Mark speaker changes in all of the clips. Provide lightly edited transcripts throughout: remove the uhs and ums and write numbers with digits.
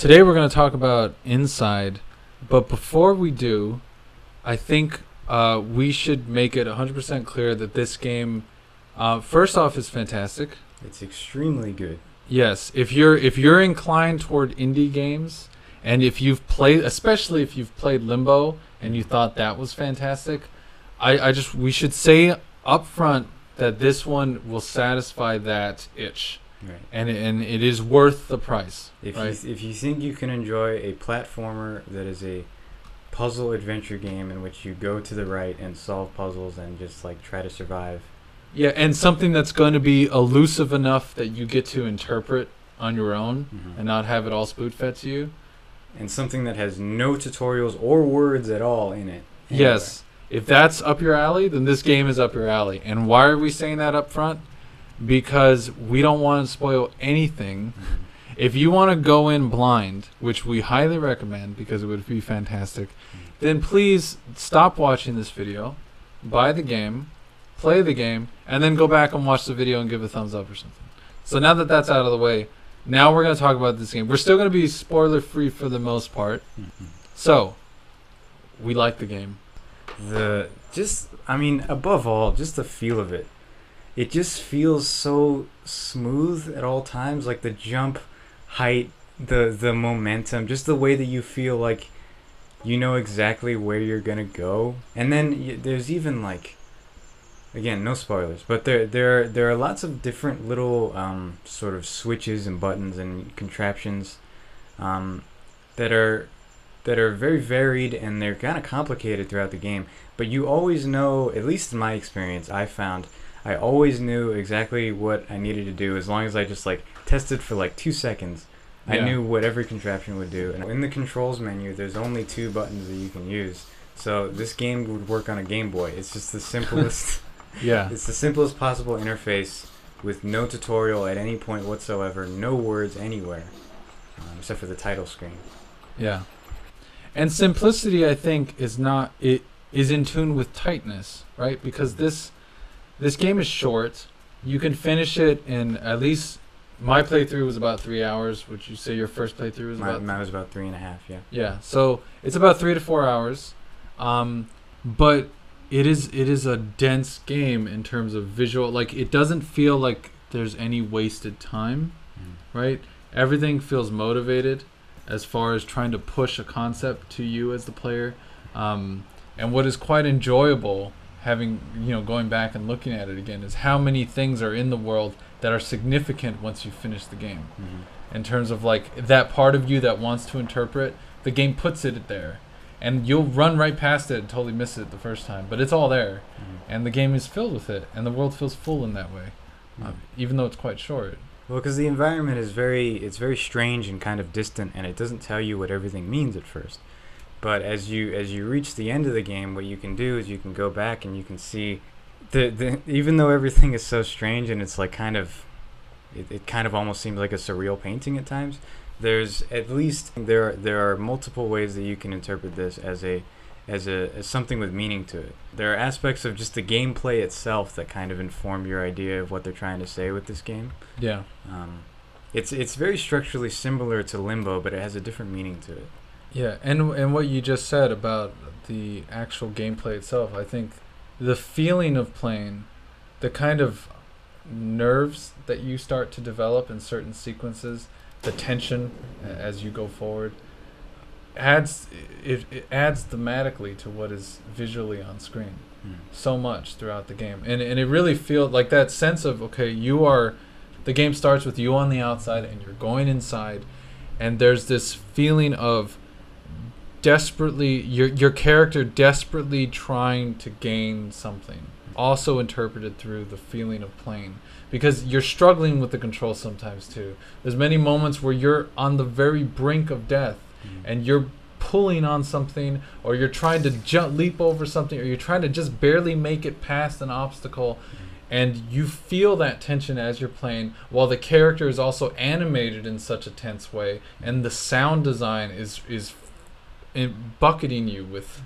Speaker 1: Today we're going to talk about Inside, but before we do, I think we should make it 100% clear that this game, first off, is fantastic.
Speaker 2: It's extremely good.
Speaker 1: Yes, if you're inclined toward indie games, and if you've played, especially if you've played Limbo and you thought that was fantastic, we should say up front that this one will satisfy that itch.
Speaker 2: Right.
Speaker 1: And it is worth the price.
Speaker 2: If you think you can enjoy a platformer that is a puzzle adventure game in which you go to the right and solve puzzles and just like try to survive.
Speaker 1: Yeah, and something that's going to be elusive enough that you get to interpret on your own and not have it all spoon-fed to you.
Speaker 2: And something that has no tutorials or words at all in it.
Speaker 1: Anyway. Yes. If that's up your alley, then this game is up your alley. And why are we saying that up front? Because we don't want to spoil anything. If you want to go in blind, which we highly recommend because it would be fantastic, then please stop watching this video, buy the game, play the game, and then go back and watch the video and give a thumbs up or something. So now that that's out of the way, now we're going to talk about this game. We're still going to be spoiler-free for the most part. So, we like the game.
Speaker 2: Above all, just the feel of it. It just feels so smooth at all times, like the jump height, the momentum, just the way that you feel like you know exactly where you're going to go. And then there's even like, again, no spoilers, but there are lots of different little sort of switches and buttons and contraptions that are very varied, and they're kind of complicated throughout the game. But you always know, at least in my experience, I always knew exactly what I needed to do as long as I just like tested for like 2 seconds. Yeah. I knew what every contraption would do. And in the controls menu, there's only 2 buttons that you can use. So this game would work on a Game Boy. It's just the simplest.
Speaker 1: Yeah.
Speaker 2: It's the simplest possible interface with no tutorial at any point whatsoever, no words anywhere, except for the title screen.
Speaker 1: Yeah. And simplicity, I think, is in tune with tightness, right? Because this game is short. You can finish it in, at least my playthrough was about 3 hours. Would you say your first playthrough was about?
Speaker 2: Mine was about 3.5. Yeah.
Speaker 1: Yeah. So it's about 3 to 4 hours, but it is a dense game in terms of visual. Like, it doesn't feel like there's any wasted time, right? Everything feels motivated as far as trying to push a concept to you as the player, and what is quite enjoyable, going back and looking at it again, is how many things are in the world that are significant once you finish the game. In terms of like that part of you that wants to interpret, the game puts it there, and you'll run right past it and totally miss it the first time, but it's all there, and the game is filled with it, and the world feels full in that way, even though it's quite short.
Speaker 2: Well, because the environment is very strange and kind of distant, and it doesn't tell you what everything means at first. But as you reach the end of the game, what you can do is you can go back and you can see even though everything is so strange and it's like it kind of almost seems like a surreal painting at times. There's at least there are multiple ways that you can interpret this as something with meaning to it. There are aspects of just the gameplay itself that kind of inform your idea of what they're trying to say with this game.
Speaker 1: Yeah.
Speaker 2: It's very structurally similar to Limbo, but it has a different meaning to it.
Speaker 1: Yeah, and what you just said about the actual gameplay itself, I think the feeling of playing, the kind of nerves that you start to develop in certain sequences, the tension as you go forward, adds thematically to what is visually on screen so much throughout the game. And it really feels like that sense of, okay, the game starts with you on the outside and you're going inside, and there's this feeling of desperately, your character desperately trying to gain something, also interpreted through the feeling of playing, because you're struggling with the controls sometimes too. There's many moments where you're on the very brink of death, and you're pulling on something, or you're trying to leap over something, or you're trying to just barely make it past an obstacle, and you feel that tension as you're playing, while the character is also animated in such a tense way, and the sound design is bucketing you with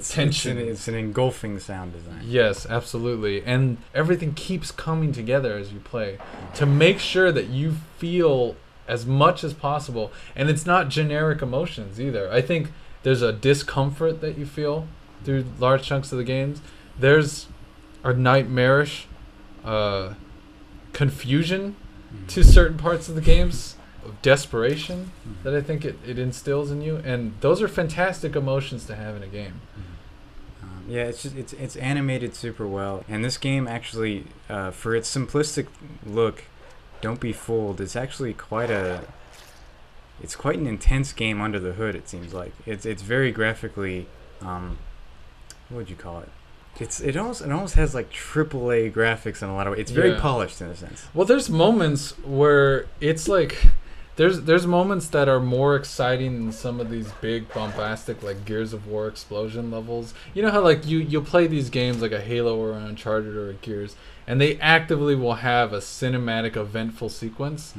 Speaker 1: tension.
Speaker 2: It's an engulfing sound design.
Speaker 1: Yes, absolutely. And everything keeps coming together as you play to make sure that you feel as much as possible. And it's not generic emotions either. I think there's a discomfort that you feel through large chunks of the games. There's a nightmarish confusion to certain parts of the games, of desperation that I think it instills in you. And those are fantastic emotions to have in a game.
Speaker 2: Yeah, it's animated super well, and this game actually, for its simplistic look, don't be fooled. It's actually quite an intense game under the hood. It seems like it's very graphically, what would you call it? It almost has like AAA graphics in a lot of ways. It's very polished in a sense.
Speaker 1: Well, there's moments where it's like. There's moments that are more exciting than some of these big bombastic like Gears of War explosion levels. You know how like you'll play these games like a Halo or an Uncharted or a Gears, and they actively will have a cinematic eventful sequence.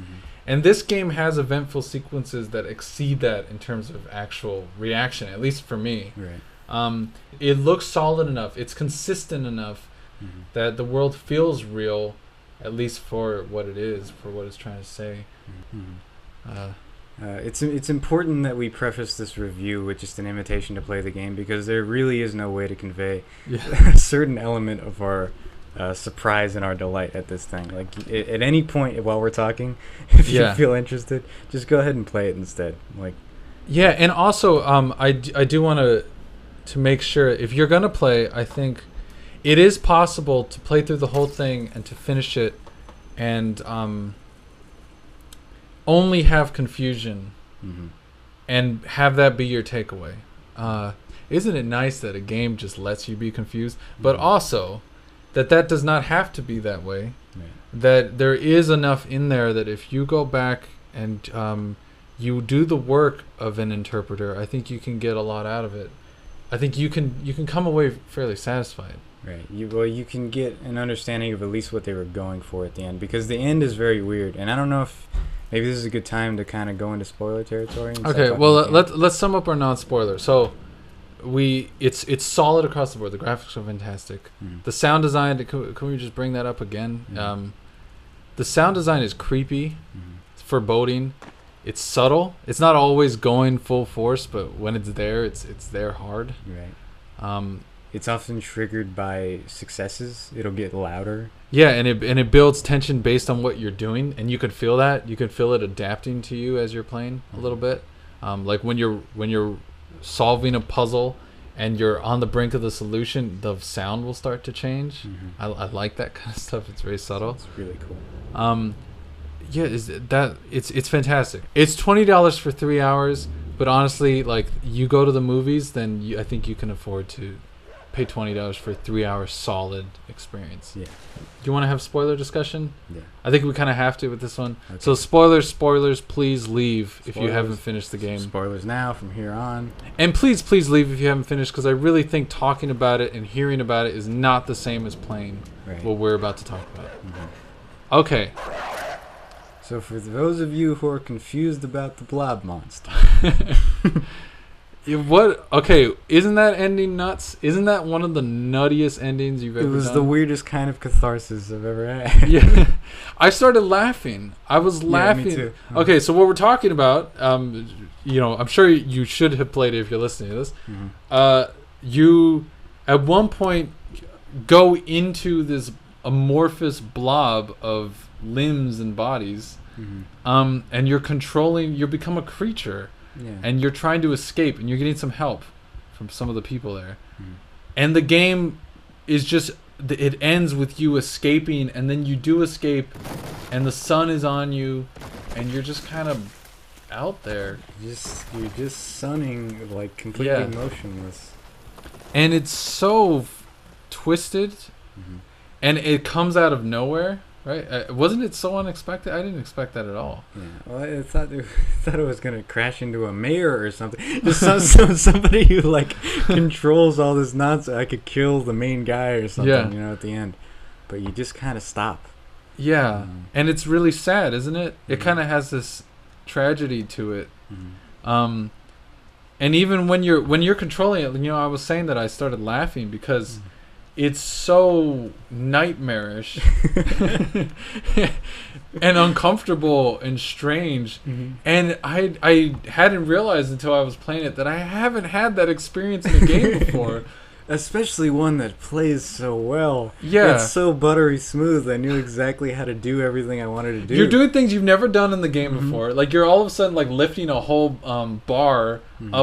Speaker 1: And this game has eventful sequences that exceed that in terms of actual reaction, at least for me.
Speaker 2: Right.
Speaker 1: It looks solid enough. It's consistent enough that the world feels real, at least for what it is, for what it's trying to say.
Speaker 2: It's important that we preface this review with just an invitation to play the game, because there really is no way to convey a certain element of our surprise and our delight at this thing. Like at any point while we're talking, if you feel interested, just go ahead and play it instead. Like,
Speaker 1: yeah, and also I do want to make sure if you're gonna play, I think it is possible to play through the whole thing and to finish it, and only have confusion and have that be your takeaway. Isn't it nice that a game just lets you be confused, but also that does not have to be that way? That there is enough in there that if you go back and you do the work of an interpreter, I think you can get a lot out of it. I think you can come away fairly satisfied.
Speaker 2: Right. You can get an understanding of at least what they were going for at the end, because the end is very weird, and I don't know if maybe this is a good time to kind of go into spoiler territory.
Speaker 1: Okay, well let's sum up our non-spoiler. So it's solid across the board. The graphics are fantastic. The sound design. Can we just bring that up again? The sound design is creepy. It's foreboding. It's subtle. It's not always going full force, but when it's there, it's there hard.
Speaker 2: Right. It's often triggered by successes. It'll get louder.
Speaker 1: Yeah, and it builds tension based on what you're doing, and you could feel that. You could feel it adapting to you as you're playing a little bit. Like when you're solving a puzzle and you're on the brink of the solution, the sound will start to change. I like that kind of stuff. It's very subtle.
Speaker 2: It's really cool.
Speaker 1: Yeah, it's fantastic. It's $20 for 3 hours, but honestly, like you go to the movies, then I think you can afford to pay $20 for a 3 hour solid experience. Yeah. Do you want to have spoiler discussion?
Speaker 2: Yeah.
Speaker 1: I think we kind of have to with this one. Okay. So spoilers, please leave if you haven't finished the game.
Speaker 2: Spoilers now from here on.
Speaker 1: And please leave if you haven't finished, because I really think talking about it and hearing about it is not the same as playing what we're about to talk about. Okay.
Speaker 2: So for those of you who are confused about the blob monster.
Speaker 1: What? Okay, isn't that ending nuts? Isn't that one of the nuttiest endings you've ever done?
Speaker 2: It was the weirdest kind of catharsis I've ever had.
Speaker 1: Yeah, I started laughing. I was laughing.
Speaker 2: Yeah, me too.
Speaker 1: Okay, so what we're talking about, I'm sure you should have played it if you're listening to this. You, at one point, go into this amorphous blob of limbs and bodies, and you become a creature. Yeah. And you're trying to escape, and you're getting some help from some of the people there. And the game is just, it ends with you escaping, and then you do escape, and the sun is on you, and you're just kind of out there.
Speaker 2: You're just sunning, like completely motionless.
Speaker 1: And it's so twisted, and it comes out of nowhere. Right? Wasn't it so unexpected? I didn't expect that at all.
Speaker 2: Yeah. Well, I thought it was gonna crash into a mayor or something. Just somebody who like controls all this nonsense. I could kill the main guy or something, at the end. But you just kind of stop.
Speaker 1: Yeah, and it's really sad, isn't it? It kind of has this tragedy to it. And even when you're controlling it, I was saying that I started laughing because it's so nightmarish and uncomfortable and strange.
Speaker 2: Mm-hmm.
Speaker 1: And I hadn't realized until I was playing it that I haven't had that experience in a game before.
Speaker 2: Especially one that plays so well.
Speaker 1: Yeah.
Speaker 2: It's so buttery smooth. I knew exactly how to do everything I wanted to do.
Speaker 1: You're doing things you've never done in the game
Speaker 2: Mm-hmm.
Speaker 1: before. Like, you're all of a sudden like lifting a whole bar
Speaker 2: Mm-hmm.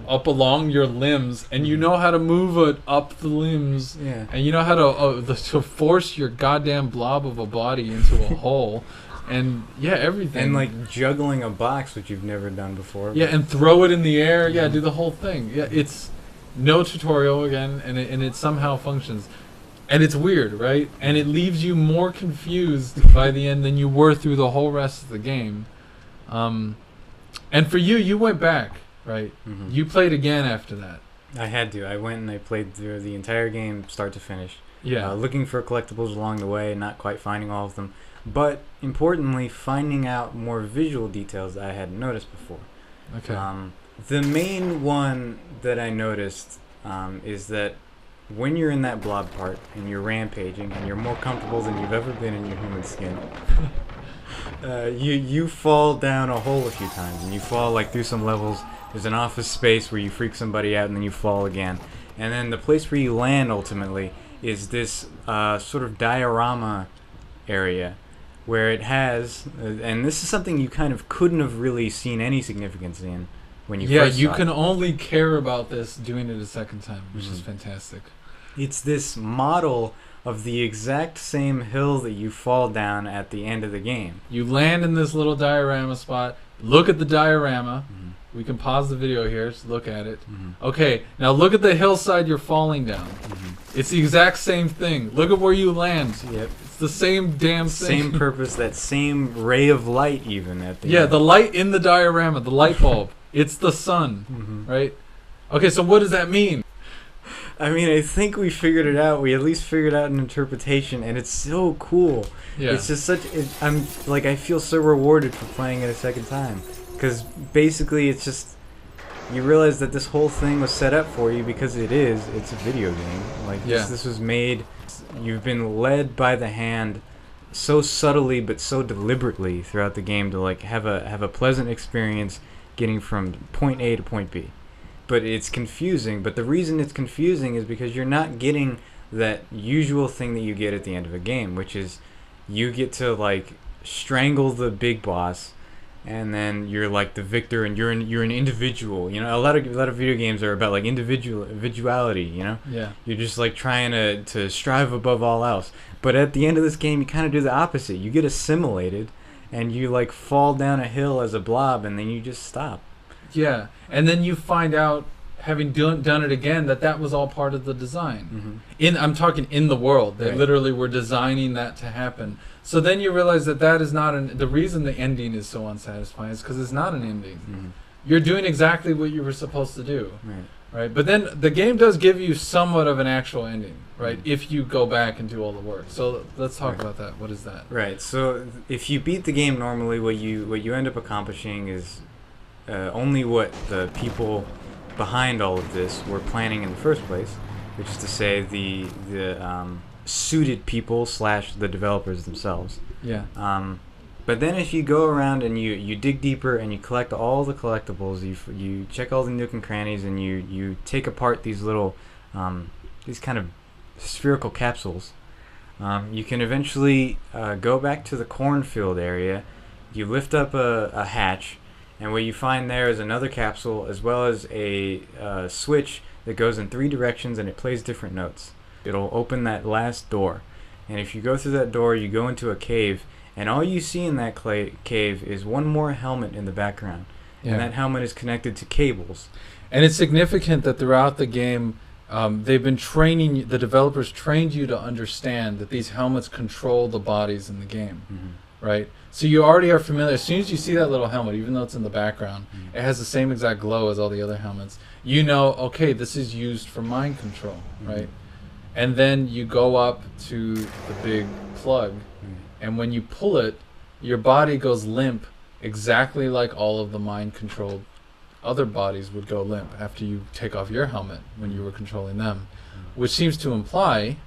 Speaker 1: up along your limbs, and you know how to move it up the limbs.
Speaker 2: Yeah.
Speaker 1: And you know how to force your goddamn blob of a body into a hole. And yeah, everything.
Speaker 2: And like juggling a box, which you've never done before.
Speaker 1: Yeah, and throw it in the air. Yeah, do the whole thing. Yeah, it's no tutorial again, and it somehow functions. And it's weird, right? And it leaves you more confused by the end than you were through the whole rest of the game. And for you went back, right?
Speaker 2: Mm-hmm.
Speaker 1: You played again after that.
Speaker 2: I had to. I went and I played through the entire game, start to finish.
Speaker 1: Yeah.
Speaker 2: Looking for collectibles along the way, not quite finding all of them. But importantly, finding out more visual details that I hadn't noticed before.
Speaker 1: Okay.
Speaker 2: The main one that I noticed is that when you're in that blob part and you're rampaging and you're more comfortable than you've ever been in your human skin, you fall down a hole a few times, and you fall like through some levels. There's an office space where you freak somebody out and then you fall again. And then the place where you land ultimately is this sort of diorama area where it has, and this is something you kind of couldn't have really seen any significance in when you first
Speaker 1: you
Speaker 2: saw
Speaker 1: can
Speaker 2: it.
Speaker 1: only care about this doing it a second time, which is fantastic.
Speaker 2: It's this model of the exact same hill that you fall down at the end of the game.
Speaker 1: You land in this little diorama spot. Look at the diorama.
Speaker 2: Mm-hmm.
Speaker 1: We can pause the video here. Just look at it.
Speaker 2: Mm-hmm.
Speaker 1: Okay, now look at the hillside you're falling down.
Speaker 2: Mm-hmm.
Speaker 1: It's the exact same thing. Look at where you land.
Speaker 2: Yep.
Speaker 1: It's the same damn thing.
Speaker 2: Same purpose, that same ray of light even at the
Speaker 1: Yeah,
Speaker 2: end.
Speaker 1: the light in the diorama, the light bulb. It's the sun,
Speaker 2: Mm-hmm.
Speaker 1: right? Okay, so what does that mean?
Speaker 2: I mean, I think we figured it out. We at least figured out an interpretation, and it's so cool.
Speaker 1: Yeah.
Speaker 2: It's just I'm like, I feel so rewarded for playing it a second time. Because basically it's just, you realize that this whole thing was set up for you because it's a video game. Like,
Speaker 1: Yeah.
Speaker 2: this was made, you've been led by the hand so subtly but so deliberately throughout the game to like have a pleasant experience getting from point A to point B. But it's confusing, but the reason it's confusing is because you're not getting that usual thing that you get at the end of a game, which is you get to like strangle the big boss, and then you're like the victor, and you're an individual. You know, a lot of video games are about like individuality. You know,
Speaker 1: Yeah.
Speaker 2: you're just like trying to strive above all else. But at the end of this game, you kind of do the opposite. You get assimilated, and you like fall down a hill as a blob, and then you just stop.
Speaker 1: Yeah. And then you find out, having done it again, that was all part of the design.
Speaker 2: Mm-hmm.
Speaker 1: I'm talking in the world. They
Speaker 2: Right.
Speaker 1: literally were designing that to happen. So then you realize that is not the reason the ending is so unsatisfying is because it's not an ending.
Speaker 2: Mm-hmm.
Speaker 1: You're doing exactly what you were supposed to do,
Speaker 2: Right.
Speaker 1: right? But then the game does give you somewhat of an actual ending, right?
Speaker 2: Mhm.
Speaker 1: If you go back and do all the work. So let's talk
Speaker 2: Right.
Speaker 1: about that. What is that?
Speaker 2: Right. So if you beat the game normally, what you end up accomplishing is only what the people behind all of this were planning in the first place, which is to say the suited people / the developers themselves.
Speaker 1: Yeah.
Speaker 2: But then if you go around and you dig deeper and you collect all the collectibles, you check all the nook and crannies, and you take apart these little these kind of spherical capsules, you can eventually go back to the cornfield area. You lift up a hatch, and what you find there is another capsule as well as a switch that goes in 3 directions, and it plays different notes. It'll open that last door, and if you go through that door, you go into a cave, and all you see in that cave is one more helmet in the background.
Speaker 1: Yeah.
Speaker 2: And that helmet is connected to cables.
Speaker 1: And it's significant that throughout the game, they've been training, the developers trained you to understand that these helmets control the bodies in the game, right? So you already are familiar. As soon as you see that little helmet, even though it's in the background, it has the same exact glow as all the other helmets. You know, okay, this is used for mind control, right? And then you go up to the big plug, and when you pull it, your body goes limp, exactly like all of the mind-controlled other bodies would go limp after you take off your helmet when you were controlling them. which seems to imply,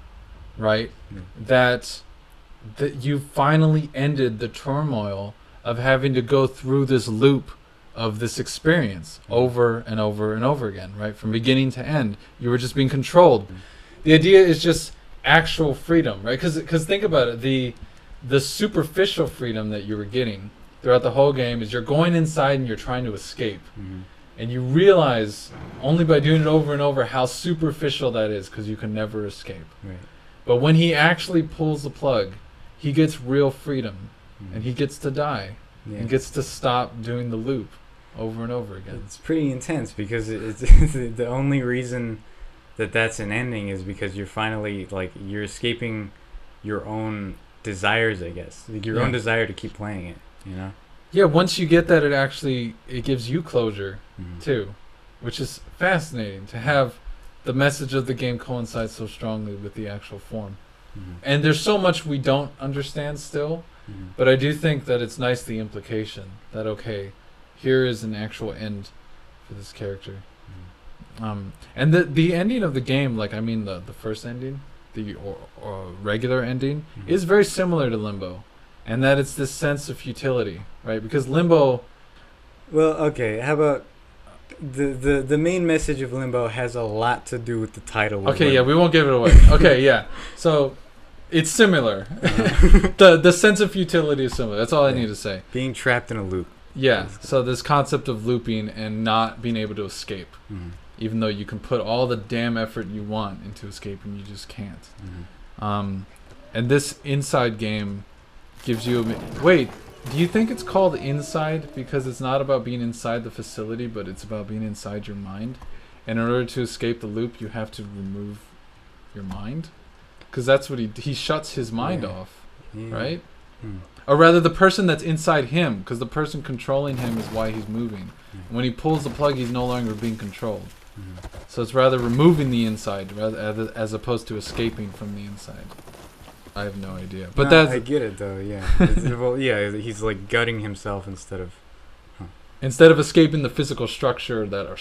Speaker 1: right,
Speaker 2: Mm.
Speaker 1: that you finally ended the turmoil of having to go through this loop of this experience over and over and over again, right? From beginning to end, you were just being controlled. The idea is just actual freedom, right? Because think about it, the superficial freedom that you were getting throughout the whole game is you're going inside and you're trying to escape.
Speaker 2: Mhm.
Speaker 1: And you realize only by doing it over and over how superficial that is, because you can never escape.
Speaker 2: Right.
Speaker 1: But when he actually pulls the plug, he gets real freedom,
Speaker 2: Mhm.
Speaker 1: and he gets to die.
Speaker 2: Yeah.
Speaker 1: He gets to stop doing the loop over and over again.
Speaker 2: It's pretty intense because it's the only reason that that's an ending is because you're finally like you're escaping your own desires, I guess, like your own desire to keep playing it. You know.
Speaker 1: Yeah, once you get that, it gives you closure
Speaker 2: Mhm.
Speaker 1: too, which is fascinating to have the message of the game coincide so strongly with the actual form.
Speaker 2: Mhm.
Speaker 1: And there's so much we don't understand still,
Speaker 2: Mhm.
Speaker 1: but I do think that it's nice the implication that okay, here is an actual end for this character. And the ending of the game, like I mean the first ending, the or regular ending,
Speaker 2: Mhm.
Speaker 1: is very similar to Limbo, and that it's this sense of futility, right? Because Limbo,
Speaker 2: Well, okay. How about the main message of Limbo has a lot to do with the title. of
Speaker 1: okay, yeah,
Speaker 2: Limbo.
Speaker 1: we won't give it away. Okay, yeah, so it's similar. The sense of futility is similar. That's all I
Speaker 2: Yeah.
Speaker 1: need to say.
Speaker 2: Being trapped in a loop.
Speaker 1: Yeah. So this concept of looping and not being able to escape,
Speaker 2: Mhm.
Speaker 1: even though you can put all the damn effort you want into escaping, you just can't.
Speaker 2: Mhm.
Speaker 1: And this inside game gives you wait, do you think it's called inside because it's not about being inside the facility, but it's about being inside your mind? And in order to escape the loop, you have to remove your mind? Because that's what he shuts his mind
Speaker 2: Yeah.
Speaker 1: off,
Speaker 2: Yeah.
Speaker 1: right?
Speaker 2: Mhm.
Speaker 1: Or rather, the person that's inside him, because the person controlling him is why he's moving.
Speaker 2: Mhm.
Speaker 1: When he pulls the plug, he's no longer being controlled.
Speaker 2: Mhm.
Speaker 1: So it's rather removing the inside rather as opposed to escaping from the inside. I have no idea, but
Speaker 2: No,
Speaker 1: that's
Speaker 2: I get it though. Yeah. Well, yeah. He's like gutting himself instead of.
Speaker 1: instead of escaping the physical structure that are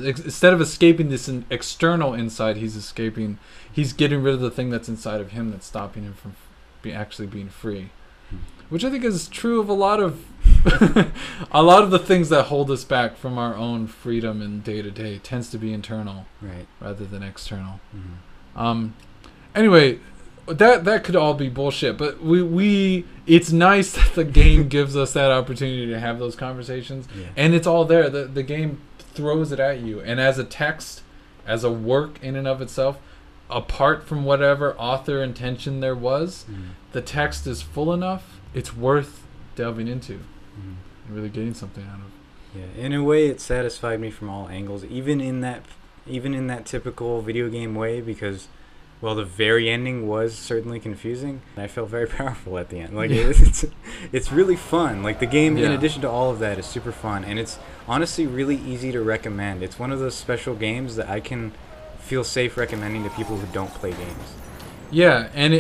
Speaker 1: instead of escaping this external inside, he's getting rid of the thing that's inside of him that's stopping him from actually being free. Which I think is true of a lot of a lot of the things that hold us back from our own freedom in day to day tends to be internal
Speaker 2: Right.
Speaker 1: rather than external.
Speaker 2: Mhm.
Speaker 1: Anyway, that could all be bullshit, but we it's nice that the game gives us that opportunity to have those conversations,
Speaker 2: Yeah.
Speaker 1: and it's all there. The game throws it at you, and as a text, as a work in and of itself, apart from whatever author intention there was,
Speaker 2: Mhm.
Speaker 1: the text is full enough. It's worth delving into
Speaker 2: Mhm.
Speaker 1: and really getting something out of.
Speaker 2: Yeah. In a way, it satisfied me from all angles, even in that typical video game way, because. Well, the very ending was certainly confusing. I felt very powerful at the end. Like
Speaker 1: Yeah.
Speaker 2: it's really fun. Like the game, in
Speaker 1: Yeah.
Speaker 2: addition to all of that, is super fun, and it's honestly really easy to recommend. It's one of those special games that I can feel safe recommending to people who don't play games.
Speaker 1: Yeah, and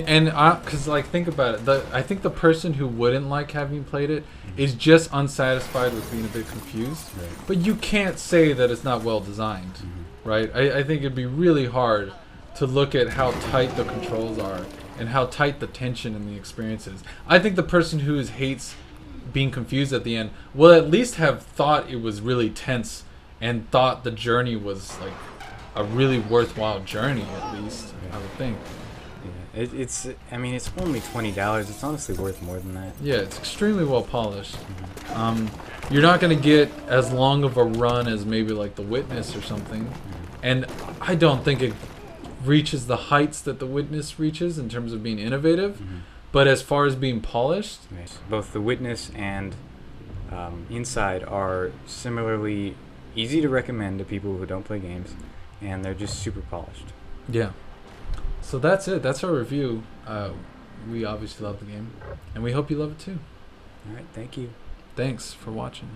Speaker 1: because like think about it, I think the person who wouldn't like having played it is just unsatisfied with being a bit confused.
Speaker 2: Right.
Speaker 1: But you can't say that it's not well designed, right? I think it'd be really hard to look at how tight the controls are and how tight the tension in the experience is. I think the person who hates being confused at the end will at least have thought it was really tense and thought the journey was like a really worthwhile journey, at least, I would think.
Speaker 2: Yeah. It's. I mean, it's only $20. It's honestly worth more than that.
Speaker 1: Yeah, it's extremely well polished. You're not going to get as long of a run as maybe like The Witness or something. And I don't think it reaches the heights that The Witness reaches in terms of being innovative. But as far as being polished,
Speaker 2: Right. Both The Witness and Inside are similarly easy to recommend to people who don't play games, and they're just super polished.
Speaker 1: yeah. So that's it. That's our review. We obviously love the game, and we hope you love it too.
Speaker 2: All right, thank you.
Speaker 1: Thanks for watching.